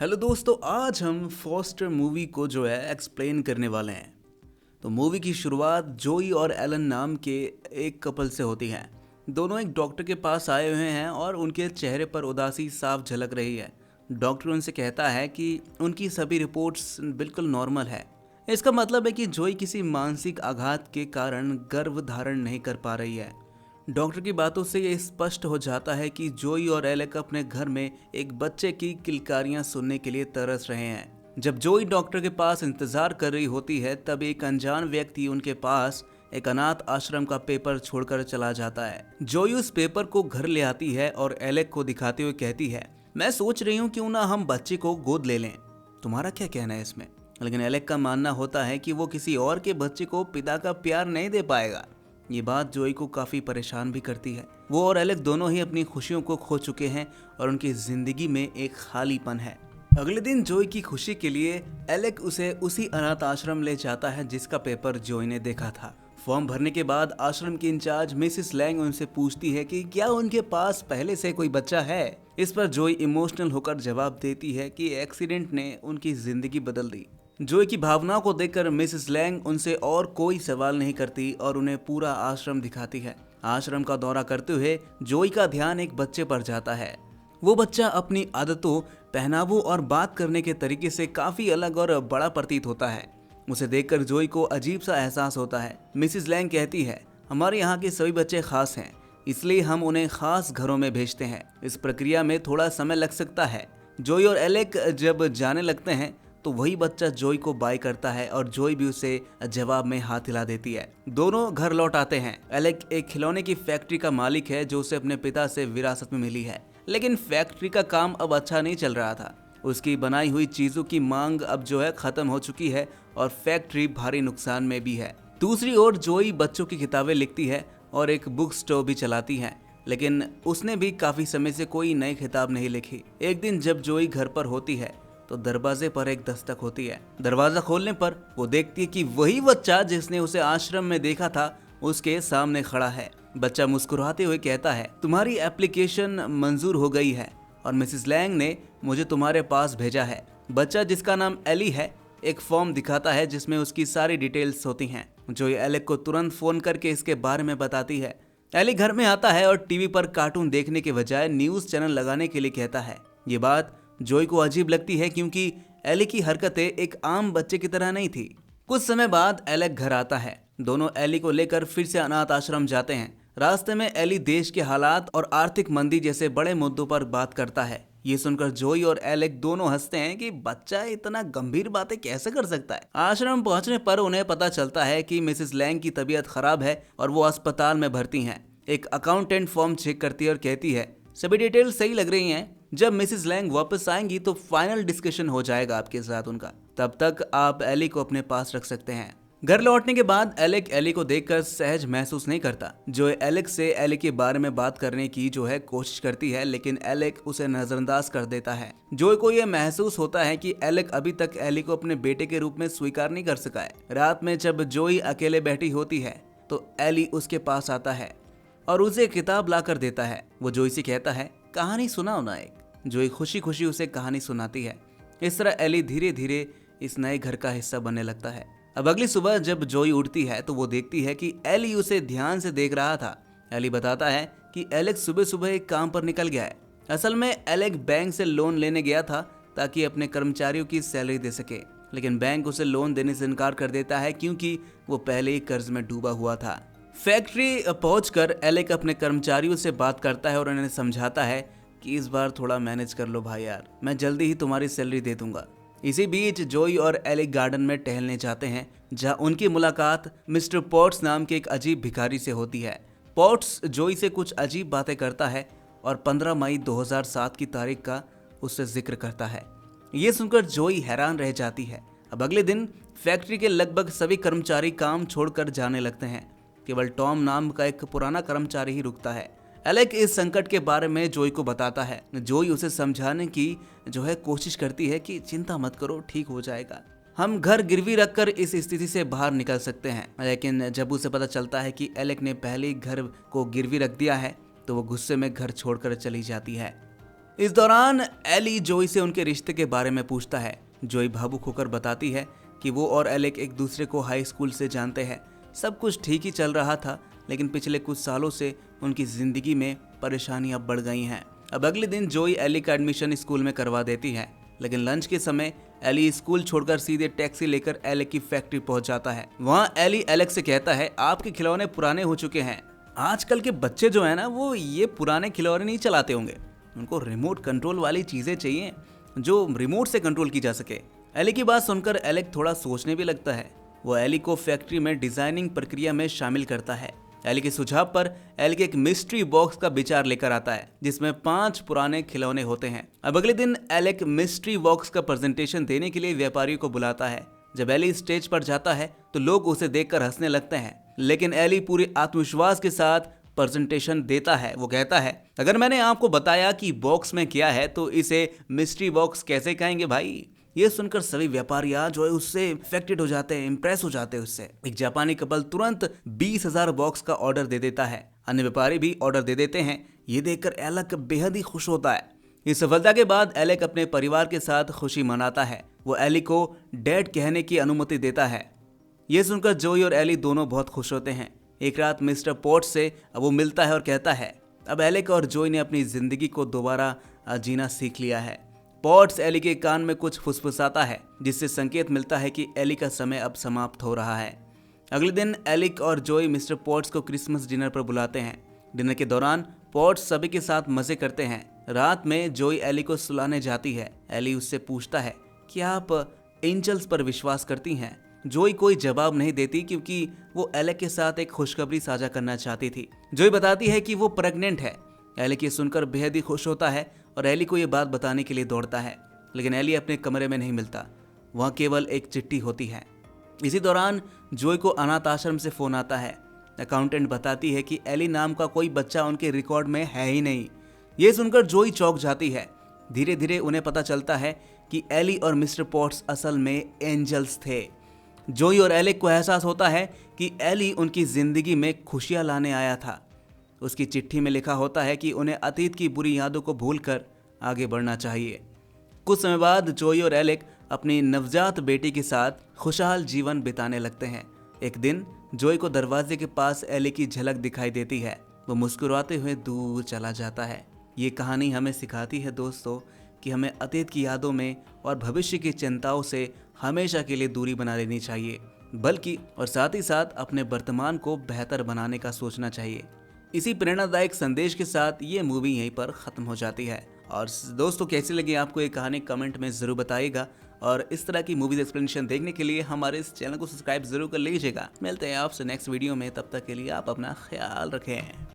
Hello दोस्तों, आज हम फॉस्टर मूवी को जो है एक्सप्लेन करने वाले हैं। तो मूवी की शुरुआत जोई और एलन नाम के एक कपल से होती है। दोनों एक डॉक्टर के पास आए हुए हैं और उनके चेहरे पर उदासी साफ झलक रही है। डॉक्टर उनसे कहता है कि उनकी सभी रिपोर्ट्स बिल्कुल नॉर्मल है। इसका मतलब है कि जोई किसी मानसिक आघात के कारण गर्भ धारण नहीं कर पा रही है। डॉक्टर की बातों से ये स्पष्ट हो जाता है कि जोई और एलेक अपने घर में एक बच्चे की किलकारियां सुनने के लिए तरस रहे हैं। जब जोई डॉक्टर के पास इंतजार कर रही होती है, तब एक अनजान व्यक्ति उनके पास एक अनाथ आश्रम का पेपर छोड़कर चला जाता है। जोई उस पेपर को घर ले आती है और एलेक को दिखाते हुए कहती है, मैं सोच रही हूँ क्यों ना हम बच्चे को गोद ले लें। तुम्हारा क्या कहना है इसमें? लेकिन एलेक का मानना होता है कि वो किसी और के बच्चे को पिता का प्यार नहीं दे पाएगा। ये बात जोई को काफी परेशान भी करती है। वो और एलेक दोनों ही अपनी खुशियों को खो चुके हैं और उनकी जिंदगी में एक खालीपन है। अगले दिन जोई की खुशी के लिए एलेक उसे उसी अनाथ आश्रम ले जाता है जिसका पेपर जोई ने देखा था। फॉर्म भरने के बाद आश्रम की इंचार्ज मिसिस लैंग उनसे पूछती है कि क्या उनके पास पहले से कोई बच्चा है। इस पर जोई इमोशनल होकर जवाब देती है कि एक्सीडेंट ने उनकी जिंदगी बदल दी। जोई की भावनाओं को देखकर मिसेस लैंग उनसे और कोई सवाल नहीं करती और उन्हें पूरा आश्रम दिखाती है। आश्रम का दौरा करते हुए जोई का ध्यान एक बच्चे पर जाता है। वो बच्चा अपनी आदतों, पहनावों और बात करने के तरीके से काफी अलग और बड़ा प्रतीत होता है। उसे देखकर जोई को अजीब सा एहसास होता है। मिसेस लैंग कहती है, हमारे यहाँ के सभी बच्चे खास हैं, इसलिए हम उन्हें खास घरों में भेजते हैं। इस प्रक्रिया में थोड़ा समय लग सकता है। जोई और एलेक जब जाने लगते हैं तो वही बच्चा जोई को बाय करता है और जोई भी उसे जवाब में हाथ हिला देती है। दोनों घर लौट आते हैं। एलेक एक खिलौने की फैक्ट्री का मालिक है जो उसे अपने पिता से विरासत में मिली है, लेकिन फैक्ट्री का काम अब अच्छा नहीं चल रहा था। उसकी बनाई हुई चीजों की मांग अब जो है खत्म हो चुकी है और फैक्ट्री भारी नुकसान में भी है। दूसरी ओर जोई बच्चों की किताबें लिखती है और एक बुक स्टोर भी चलाती है, लेकिन उसने भी काफी समय से कोई नई किताब नहीं लिखी। एक दिन जब जोई घर पर होती है तो दरवाजे पर एक दस्तक होती है। दरवाजा खोलने पर वो देखती है कि वही बच्चा जिसने उसे आश्रम में देखा था उसके सामने खड़ा है। बच्चा मुस्कुराते हुए कहता है, तुम्हारी एप्लीकेशन मंजूर हो गई है और मिसेस लैंग ने मुझे तुम्हारे पास भेजा है। बच्चा, जिसका नाम एली है, एक फॉर्म दिखाता है जिसमें उसकी सारी डिटेल्स होती हैं। जो एलेक को तुरंत फोन करके इसके बारे में बताती है। एली घर में आता है और टीवी पर कार्टून देखने के बजाय न्यूज चैनल लगाने के लिए कहता है। ये बात जोई को अजीब लगती है क्योंकि एली की हरकतें एक आम बच्चे की तरह नहीं थी। कुछ समय बाद एलेक घर आता है। दोनों एली को लेकर फिर से अनाथ आश्रम जाते हैं। रास्ते में एली देश के हालात और आर्थिक मंदी जैसे बड़े मुद्दों पर बात करता है। ये सुनकर जोई और एलेक दोनों हंसते हैं कि बच्चा इतना गंभीर बातें कैसे कर सकता है। आश्रम पहुंचने पर उन्हें पता चलता है कि मिसेस लैंग की तबीयत खराब है और वो अस्पताल में भर्ती हैं। एक अकाउंटेंट फॉर्म चेक करती है और कहती है, सभी डिटेल सही लग रही हैं। जब मिसेस लैंग वापस आएंगी तो फाइनल डिस्कशन हो जाएगा आपके साथ उनका। तब तक आप एली को अपने पास रख सकते हैं। घर लौटने के बाद एलेक एली को देखकर सहज महसूस नहीं करता। जो एलेक से एली के बारे में बात करने की कोशिश करती है, लेकिन एलेक उसे नजरअंदाज कर देता है। जोई को यह महसूस होता है कि एलेक अभी तक एली को अपने बेटे के रूप में स्वीकार नहीं कर सका है। रात में जब जोई अकेले बैठी होती है तो एली उसके पास आता है और उसे किताब ला कर देता है। वो जोई से कहता है, कहानी सुनाओ ना एक। जोई खुशी खुशी उसे कहानी सुनाती है। इस तरह एली धीरे धीरे इस नए घर का हिस्सा बनने लगता है। अब अगली सुबह जब जोई उठती है तो वो देखती है कि एली उसे ध्यान से देख रहा था। एली बताता है कि एलेक सुबह सुबह एक काम पर निकल गया है। असल में एलेक बैंक से लोन लेने गया था ताकि अपने कर्मचारियों की सैलरी दे सके, लेकिन बैंक उसे लोन देने से इनकार कर देता है क्योंकि वो पहले ही कर्ज में डूबा हुआ था। फैक्ट्री पहुंचकर एलेक अपने कर्मचारियों से बात करता है और उन्हें समझाता है कि इस बार थोड़ा मैनेज कर लो भाई यार, मैं जल्दी ही तुम्हारी सैलरी दे दूंगा। इसी बीच जोई और एलेक गार्डन में टहलने जाते हैं, जहां उनकी मुलाकात मिस्टर पॉट्स नाम के एक अजीब भिखारी से होती है। पॉट्स जोई से कुछ अजीब बातें करता है और 15 मई 2007 की तारीख का उससे जिक्र करता है। ये सुनकर जोई हैरान रह जाती है। अब अगले दिन फैक्ट्री के लगभग सभी कर्मचारी काम छोड़कर जाने लगते हैं। केवल टॉम नाम का एक पुराना कर्मचारी ही रुकता है। एलेक इस संकट के बारे में जोई को बताता है। जोई उसे समझाने की कोशिश करती है कि चिंता मत करो, ठीक हो जाएगा, हम घर गिरवी रखकर इस स्थिति से बाहर निकल सकते हैं। लेकिन जब उसे पता चलता है कि एलेक ने पहले ही घर को गिरवी रख दिया है तो वो गुस्से में घर छोड़कर चली जाती है। इस दौरान एली जोई से उनके रिश्ते के बारे में पूछता है। जोई भावुक होकर बताती है कि वो और एलेक एक दूसरे को हाई स्कूल से जानते हैं। सब कुछ ठीक ही चल रहा था, लेकिन पिछले कुछ सालों से उनकी जिंदगी में परेशानियां बढ़ गई हैं। अब अगले दिन जोई एली का एडमिशन स्कूल में करवा देती है, लेकिन लंच के समय एली स्कूल छोड़कर सीधे टैक्सी लेकर एलेक की फैक्ट्री पहुंच जाता है। वहां एली एलेक से कहता है, आपके खिलौने पुराने हो चुके हैं। आजकल के बच्चे जो है ना, वो ये पुराने खिलौने नहीं चलाते होंगे। उनको रिमोट कंट्रोल वाली चीजें चाहिए जो रिमोट से कंट्रोल की जा सके। एली की बात सुनकर एलेक थोड़ा सोचने भी लगता है। वो एली को फैक्ट्री में डिजाइनिंग प्रक्रिया में शामिल करता है। एली के सुझाव पर एलेक एक मिस्ट्री बॉक्स का विचार लेकर आता है, जिसमें 5 पुराने खिलौने होते हैं। अब अगले दिन एलेक मिस्ट्री बॉक्स का प्रेजेंटेशन देने के लिए व्यापारियों को बुलाता है। जब एली स्टेज पर जाता है तो लोग उसे देखकर हंसने लगते हैं, लेकिन एली पूरे आत्मविश्वास के साथ प्रेजेंटेशन देता है। वो कहता है, अगर मैंने आपको बताया कि बॉक्स में क्या है तो इसे मिस्ट्री बॉक्स कैसे कहेंगे भाई। ये सुनकर सभी व्यापारी जो है उससे इफेक्टेड हो जाते हैं, इंप्रेस हो जाते हैं उससे। एक जापानी कपल तुरंत 20,000 बॉक्स का ऑर्डर दे देता है। अन्य व्यापारी भी ऑर्डर दे देते हैं। ये देखकर एलेक बेहद ही खुश होता है। इस सफलता के बाद एलेक अपने परिवार के साथ खुशी मनाता है। वो एली को डैड कहने की अनुमति देता है। ये सुनकर जोई और एली दोनों बहुत खुश होते हैं। एक रात मिस्टर पॉट से वो मिलता है और कहता है, अब एलेक और जोई ने अपनी जिंदगी को दोबारा जीना सीख लिया है। पॉट्स एली के कान में कुछ फुसफुसाता है, जिससे संकेत मिलता है कि एली का समय अब समाप्त हो रहा है। अगले दिन एलिक और जोई मिस्टर पॉट्स को क्रिसमस डिनर पर बुलाते हैं। डिनर के दौरान पॉट्स सभी के साथ मजे करते हैं। रात में जोई एली को सुलाने जाती है। एली उससे पूछता है कि आप एंजल्स पर विश्वास करती हैं। जोई कोई जवाब नहीं देती, क्योंकि वो एलेक के साथ एक खुशखबरी साझा करना चाहती थी। जोई बताती है कि वो प्रेग्नेंट है। एलेक ये सुनकर बेहद ही खुश होता है और एली को ये बात बताने के लिए दौड़ता है, लेकिन एली अपने कमरे में नहीं मिलता। वहाँ केवल एक चिट्ठी होती है। इसी दौरान जोई को अनाथ आश्रम से फोन आता है। अकाउंटेंट बताती है कि एली नाम का कोई बच्चा उनके रिकॉर्ड में है ही नहीं। ये सुनकर जोई चौंक जाती है। धीरे धीरे उन्हें पता चलता है कि एली और मिस्टर पॉट्स असल में एंजल्स थे। जोई और एलेक को एहसास होता है कि एली उनकी जिंदगी में खुशियां लाने आया था। उसकी चिट्ठी में लिखा होता है कि उन्हें अतीत की बुरी यादों को भूलकर आगे बढ़ना चाहिए। कुछ समय बाद जोई और एलेक अपनी नवजात बेटी के साथ खुशहाल जीवन बिताने लगते हैं। एक दिन जोई को दरवाजे के पास एली की झलक दिखाई देती है। वो मुस्कुराते हुए दूर चला जाता है। ये कहानी हमें सिखाती है दोस्तों कि हमें अतीत की यादों में और भविष्य की चिंताओं से हमेशा के लिए दूरी बना लेनी चाहिए, बल्कि और साथ ही साथ अपने वर्तमान को बेहतर बनाने का सोचना चाहिए। इसी प्रेरणादायक संदेश के साथ ये मूवी यहीं पर खत्म हो जाती है। और दोस्तों, कैसी लगी आपको ये कहानी कमेंट में ज़रूर बताइएगा। और इस तरह की मूवीज एक्सप्लेनेशन देखने के लिए हमारे इस चैनल को सब्सक्राइब जरूर कर लीजिएगा। मिलते हैं आपसे नेक्स्ट वीडियो में, तब तक के लिए आप अपना ख्याल रखें।